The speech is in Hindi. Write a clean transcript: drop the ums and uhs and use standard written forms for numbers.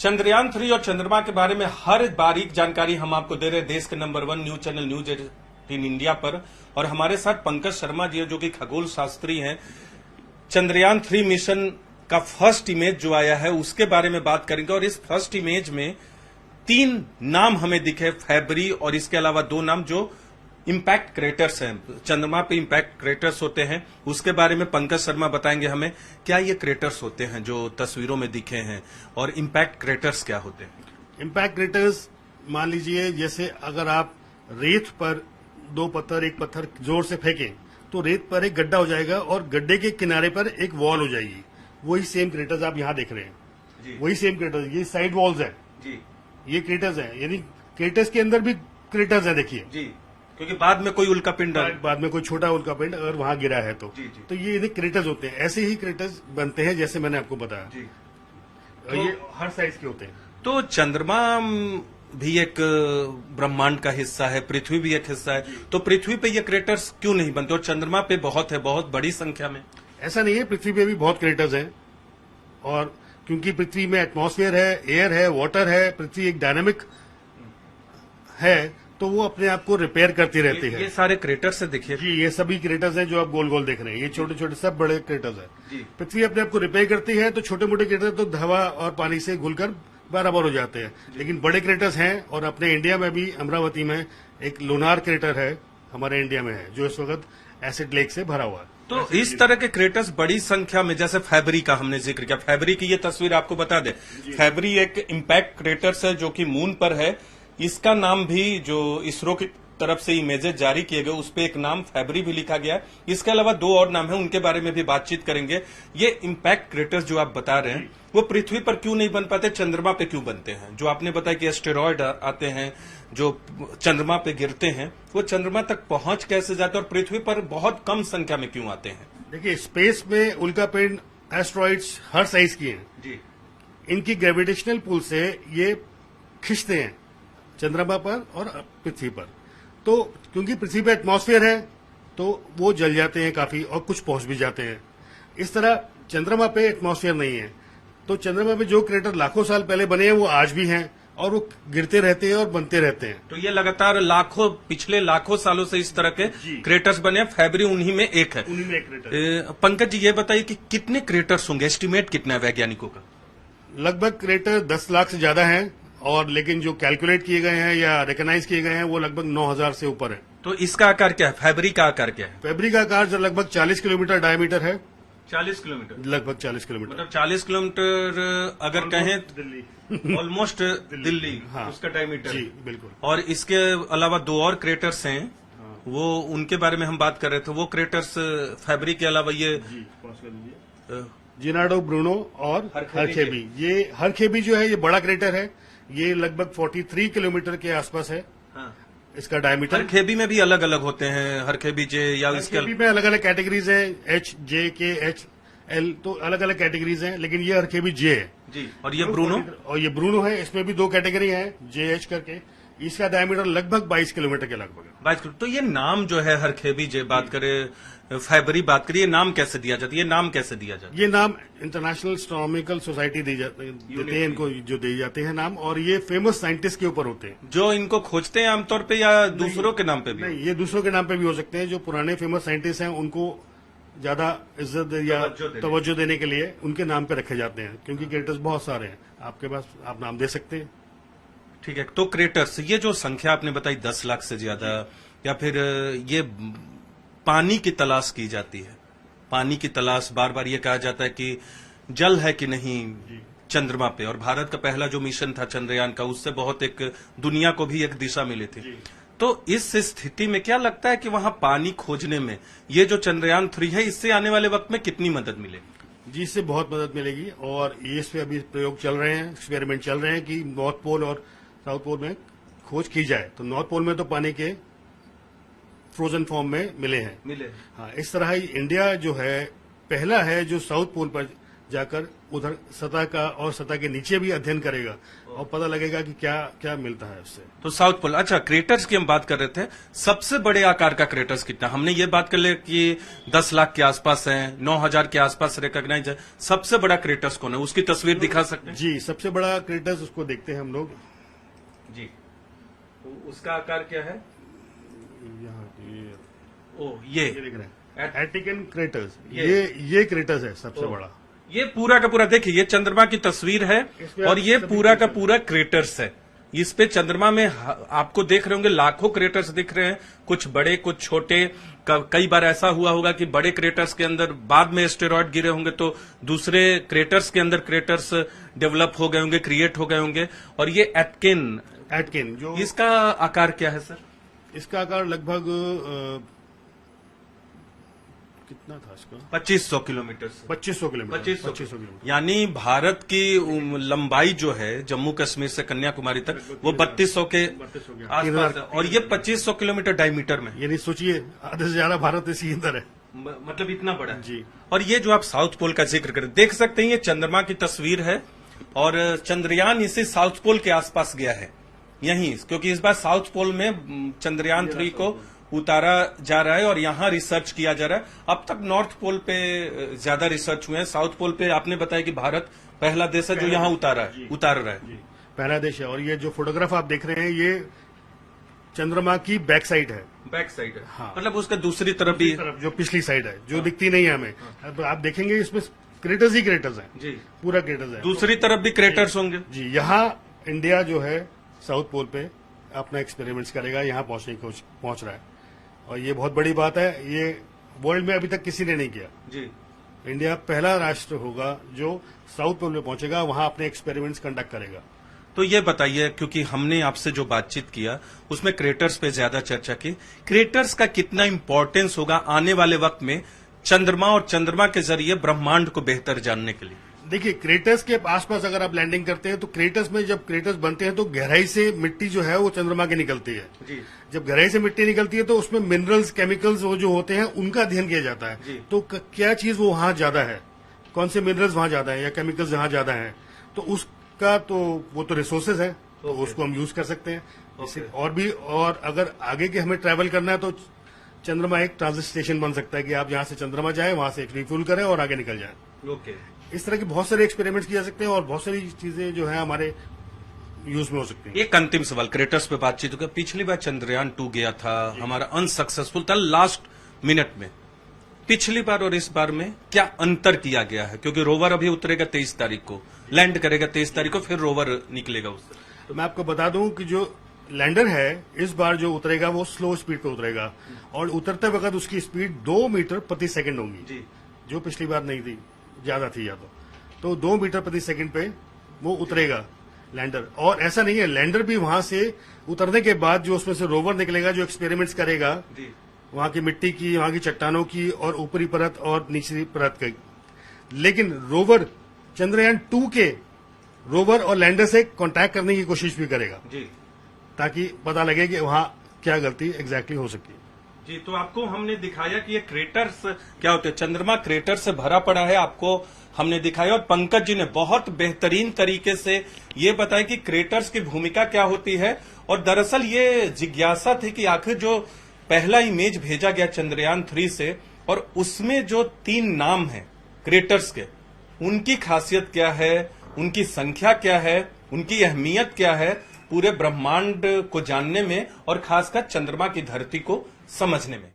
चंद्रयान 3 और चंद्रमा के बारे में हर बारीक जानकारी हम आपको दे रहे हैं देश के number 1 news channel news 18 India पर। और हमारे साथ पंकज शर्मा जी है जो कि खगोल शास्त्री हैं। चंद्रयान 3 मिशन का फर्स्ट इमेज जो आया है उसके बारे में बात करेंगे। और इस फर्स्ट इमेज में 3 नाम हमें दिखे, फैबरी और इसके अलावा 2 नाम जो इम्पैक्ट क्रेटर्स हैं। चंद्रमा पे इम्पैक्ट क्रेटर्स होते हैं, उसके बारे में पंकज शर्मा बताएंगे हमें। क्या ये क्रेटर्स होते हैं जो तस्वीरों में दिखे हैं, और इम्पैक्ट क्रेटर्स क्या होते हैं? इम्पैक्ट क्रेटर्स मान लीजिए जैसे अगर आप रेत पर 2 पत्थर एक पत्थर जोर से फेंकें तो रेत पर एक गड्ढा हो जाएगा और गड्ढे के किनारे पर एक वॉल हो जाएगी। वही सेम क्रेटर्स आप यहाँ देख रहे हैं, वही सेम क्रेटर्स, ये साइड वॉल्स है जी, ये क्रेटर्स है। यानी क्रेटर्स के अंदर भी क्रेटर्स है, देखिए जी, क्योंकि बाद में कोई उल्का पिंड, बाद में कोई छोटा उल्का पिंड अगर वहां गिरा है तो ये क्रेटर्स होते हैं। ऐसे ही क्रेटर्स बनते हैं जैसे मैंने आपको बताया जी। तो ये हर साइज के होते हैं। तो चंद्रमा भी एक ब्रह्मांड का हिस्सा है, पृथ्वी भी एक हिस्सा है, तो पृथ्वी पे ये क्रेटर्स क्यों नहीं बनते? और चंद्रमा पे बहुत है, बहुत बड़ी संख्या में। ऐसा नहीं है, पृथ्वी पे भी बहुत क्रेटर्स हैं। और क्योंकि पृथ्वी में एटमॉस्फेयर है, एयर है, वाटर है, पृथ्वी एक डायनामिक है, तो वो अपने आप को रिपेयर करती रहती है। ये सारे क्रेटर्स है, देखिए जी, ये सभी क्रेटर्स हैं जो आप गोल गोल देख रहे हैं। ये छोटे छोटे सब बड़े क्रेटर्स हैं। पृथ्वी अपने आप को रिपेयर करती है, तो छोटे मोटे क्रेटर तो हवा और पानी से घुलकर बराबर हो जाते हैं। लेकिन बड़े क्रेटर्स हैं, और अपने इंडिया में भी अमरावती में एक लोनार क्रेटर है, हमारे इंडिया में है, जो इस वक्त एसिड लेक से भरा हुआ है। तो इस तरह के क्रेटर्स बड़ी संख्या में, जैसे फैबरी का हमने जिक्र किया, फैबरी की ये तस्वीर आपको बता दे। फैबरी एक इम्पैक्ट क्रेटर्स है जो कि मून पर है। इसका नाम भी जो इसरो की तरफ से इमेजेस जारी किए गए उस पे एक नाम फैबरी भी लिखा गया है। इसके अलावा 2 और नाम है, उनके बारे में भी बातचीत करेंगे। ये इम्पैक्ट क्रेटर्स जो आप बता रहे हैं वो पृथ्वी पर क्यों नहीं बन पाते, चंद्रमा पे क्यों बनते हैं? जो आपने बताया कि एस्टेरॉयड आते हैं जो चंद्रमा पे गिरते हैं, वो चंद्रमा तक पहुंच कैसे जाते हैं और पृथ्वी पर बहुत कम संख्या में क्यों आते हैं? देखिए, स्पेस में उल्कापिंड एस्ट्रॉइड्स हर साइज की हैं जी। इनकी ग्रेविटेशनल पुल से ये खिंचते हैं चंद्रमा पर और पृथ्वी पर। तो क्योंकि पृथ्वी पर एटमॉस्फेयर है तो वो जल जाते हैं काफी, और कुछ पहुंच भी जाते हैं। इस तरह चंद्रमा पे एटमॉस्फेयर नहीं है, तो चंद्रमा पे जो क्रेटर लाखों साल पहले बने हैं वो आज भी हैं, और वो गिरते रहते हैं और बनते रहते हैं। तो ये लगातार पिछले लाखों सालों से इस तरह के क्रेटर्स बने हैं। फैबरी उन्हीं में एक है। उन्हीं में एक क्रेटर। पंकज जी, ये बताइए कि कितने क्रेटर्स होंगे, एस्टिमेट कितना है वैज्ञानिकों का? लगभग क्रेटर 10 लाख से ज्यादा हैं, और लेकिन जो कैलकुलेट किए गए हैं या रिकॉग्नाइज किए गए हैं वो लगभग 9000 से ऊपर है। तो इसका आकार क्या है? फैबरी का आकार क्या है? फैबरी का आकार जो लगभग 40 किलोमीटर डायमीटर है। 40 किलोमीटर, लगभग 40 किलोमीटर, मतलब 40 किलोमीटर अगर कहें दिल्ली ऑलमोस्ट दिल्ली, हाँ, उसका डायमीटर जी बिल्कुल। और इसके अलावा 2 और क्रेटर्स हैं, वो उनके बारे में हम बात कर रहे थे। वो क्रेटर्स फैबरी के अलावा ये जिनाडो ब्रूनो और हरखेबी। ये हरखेबी जो है ये बड़ा क्रेटर है, ये लगभग 43 किलोमीटर के आसपास है। हाँ। इसका डायमीटर। हरखेबी में भी अलग अलग होते हैं, हरखेबी जे या इसके हरखेबी में अलग अलग कैटेगरीज है, H, J, K, H, L, तो अलग अलग कैटेगरीज हैं। लेकिन ये हरखेबी जे है जी। और ये ब्रूनो, और ये ब्रूनो है, इसमें भी 2 कैटेगरी है, JH करके। इसका डायमीटर लगभग 22 किलोमीटर के लगभग है। 22 किलोमीटर। तो ये नाम जो है हरखेबी जे बात करें, फैबरी बात करिए, नाम कैसे दिया जाता है? ये नाम कैसे दिया जाता है? ये नाम इंटरनेशनल एस्ट्रोनॉमिकल सोसाइटी देते हैं इनको, जो दिए जाते हैं नाम, और ये फेमस साइंटिस्ट के ऊपर होते हैं जो इनको खोजते हैं आमतौर पे, या दूसरों के नाम पे भी? नहीं, ये दूसरों के नाम पे भी हो सकते हैं। जो पुराने फेमस साइंटिस्ट हैं उनको ज्यादा इज्जत या तवज्जो देने के लिए उनके नाम पे रखे जाते हैं, क्योंकि क्रेटर्स बहुत सारे हैं आपके पास, आप नाम दे सकते हैं। ठीक है। तो क्रेटर्स, ये जो संख्या आपने बताई 10 लाख से ज्यादा, या फिर ये पानी की तलाश की जाती है, पानी की तलाश, बार बार ये कहा जाता है कि जल है कि नहीं चंद्रमा पे, और भारत का पहला जो मिशन था चंद्रयान का, उससे बहुत एक दुनिया को भी एक दिशा मिली थी। तो इस स्थिति में क्या लगता है कि वहां पानी खोजने में ये जो चंद्रयान 3 है, इससे आने वाले वक्त में कितनी मदद मिलेगी? जी, इससे बहुत मदद मिलेगी, और ये इस पे अभी प्रयोग चल रहे हैं, एक्सपेरिमेंट चल रहे हैं कि नॉर्थ पोल और साउथ पोल में खोज की जाए। तो नॉर्थ पोल में तो पानी के फ्रोजन फॉर्म में मिले हैं। मिले। हाँ, इस तरह ही इंडिया जो है पहला है जो साउथ पोल पर जाकर उधर सतह का और सतह के नीचे भी अध्ययन करेगा और पता लगेगा कि क्या क्या मिलता है उससे। तो साउथ पोल, अच्छा क्रेटर्स की हम बात कर रहे थे, सबसे बड़े आकार का क्रेटर्स कितना? हमने ये बात कर लिया कि 10 लाख के आसपास है, 9,000 के आसपास रिकॉग्नाइज है। सबसे बड़ा क्रेटर्स कौन है, उसकी तस्वीर दिखा सकते हैं? जी, सबसे बड़ा क्रेटर्स उसको देखते हैं हम लोग। जी, उसका आकार क्या है? ये देख रहे हैं एटिकन क्रेटर्स, ये ये क्रेटर्स है सबसे बड़ा। ये पूरा का पूरा देखिए, ये चंद्रमा की तस्वीर है और ये पूरा का पूरा क्रेटर्स है। इस पे चंद्रमा में आपको देख रहे होंगे लाखों क्रेटर्स दिख रहे हैं, कुछ बड़े कुछ छोटे। कई बार ऐसा हुआ होगा कि बड़े क्रेटर्स के अंदर बाद में एस्टेरॉयड गिरे होंगे तो दूसरे क्रेटर्स के अंदर क्रेटर्स डेवलप हो गए होंगे, क्रिएट हो गए होंगे। और ये एटकिन जो इसका आकार क्या है सर? इसका आकार लगभग कितना था इसका? 2500 किलोमीटर से 2500 किलोमीटर। 2500 किलोमीटर, यानी भारत की लंबाई जो है जम्मू कश्मीर से कन्याकुमारी तक वो 3200 के आसपास है और ये 2500 किलोमीटर डायमीटर में। यानी सोचिए आधे से ज्यादा भारत इसी अंदर है, मतलब इतना बड़ा है जी। और ये जो आप साउथ पोल का जिक्र करें, देख सकते हैं ये चंद्रमा की तस्वीर है और चंद्रयान इसी साउथ पोल के आसपास गया है यहीं, क्योंकि इस बार साउथ पोल में चंद्रयान 3 को उतारा जा रहा है और यहाँ रिसर्च किया जा रहा है। अब तक नॉर्थ पोल पे ज्यादा रिसर्च हुए हैं, साउथ पोल पे आपने बताया कि भारत पहला देश है जो यहाँ उतार रहा है। पहला देश है। और ये जो फोटोग्राफ आप देख रहे हैं ये चंद्रमा की बैक साइड है। बैक साइड है, हाँ। मतलब उसका दूसरी तरफ भी जो पिछली साइड है जो दिखती नहीं है हमें, अब आप देखेंगे इसमें क्रेटर्स ही क्रेटर्स है जी, पूरा क्रेटर्स है। दूसरी तरफ भी क्रेटर्स होंगे जी। यहाँ इंडिया जो है साउथ पोल पे अपना एक्सपेरिमेंट्स करेगा, यहाँ पहुंच रहा है और ये बहुत बड़ी बात है। ये वर्ल्ड में अभी तक किसी ने नहीं किया जी। इंडिया पहला राष्ट्र होगा जो साउथ पोल में पहुंचेगा, वहां अपने एक्सपेरिमेंट्स कंडक्ट करेगा। तो ये बताइए, क्योंकि हमने आपसे जो बातचीत किया उसमें क्रेटर्स पे ज्यादा चर्चा की, क्रेटर्स का कितना इंपॉर्टेंस होगा आने वाले वक्त में चंद्रमा और चंद्रमा के जरिए ब्रह्मांड को बेहतर जानने के लिए? देखिए, क्रेटर्स के आसपास अगर आप लैंडिंग करते हैं तो क्रेटर्स में जब क्रेटर्स बनते हैं तो गहराई से मिट्टी जो है वो चंद्रमा की निकलती है जी। जब गहराई से मिट्टी निकलती है तो उसमें मिनरल्स, केमिकल्स वो जो होते हैं उनका अध्ययन किया जाता है। तो क्या चीज वो वहां ज्यादा है, कौन से मिनरल्स वहां ज्यादा है या केमिकल्स जहां ज्यादा है, तो उसका तो वो तो रिसोर्सेज है, तो उसको हम यूज कर सकते हैं। और अगर आगे के हमें ट्रैवल करना है तो चंद्रमा एक ट्रांजिट स्टेशन बन सकता है कि आप यहां से चंद्रमा जाएं, वहां से रिफ्यूल करें और आगे निकल जाएं। ओके। इस तरह के बहुत सारे एक्सपेरिमेंट्स किए जा सकते हैं और बहुत सारी चीजें जो है हमारे यूज में हो सकती है। एक अंतिम सवाल, क्रेटर्स पे बातचीत हो गया, पिछली बार चंद्रयान 2 गया था, हमारा अनसक्सेसफुल था लास्ट मिनट में। पिछली बार और इस बार में क्या अंतर किया गया है? क्योंकि रोवर अभी उतरेगा 23 तारीख को, लैंड करेगा 23 तारीख को, फिर रोवर निकलेगा उससे। तो मैं आपको बता दूं कि जो लैंडर है इस बार जो उतरेगा वो स्लो स्पीड पे उतरेगा और उतरते वक्त उसकी स्पीड 2 मीटर प्रति सेकंड होगी, जो पिछली बार नहीं थी, ज्यादा थी या तो 2 मीटर प्रति सेकंड पे वो उतरेगा लैंडर। और ऐसा नहीं है, लैंडर भी वहां से उतरने के बाद जो उसमें से रोवर निकलेगा जो एक्सपेरिमेंट्स करेगा वहां की मिट्टी की, वहां की चट्टानों की और ऊपरी परत और निचली परत की। लेकिन रोवर चंद्रयान 2 के रोवर और लैंडर से कांटेक्ट करने की कोशिश भी करेगा ताकि पता लगे कि वहां क्या गलती एग्जैक्टली हो सकती है। जी, तो आपको हमने दिखाया कि ये क्रेटर्स क्या होते हैं, चंद्रमा क्रेटर से भरा पड़ा है, आपको हमने दिखाया। और पंकज जी ने बहुत बेहतरीन तरीके से ये बताया कि क्रेटर्स की भूमिका क्या होती है। और दरअसल ये जिज्ञासा थी कि आखिर जो पहला इमेज भेजा गया चंद्रयान 3 से और उसमें जो 3 नाम है क्रेटर्स के, उनकी खासियत क्या है, उनकी संख्या क्या है, उनकी अहमियत क्या है पूरे ब्रह्मांड को जानने में और खासकर चंद्रमा की धरती को समझने में।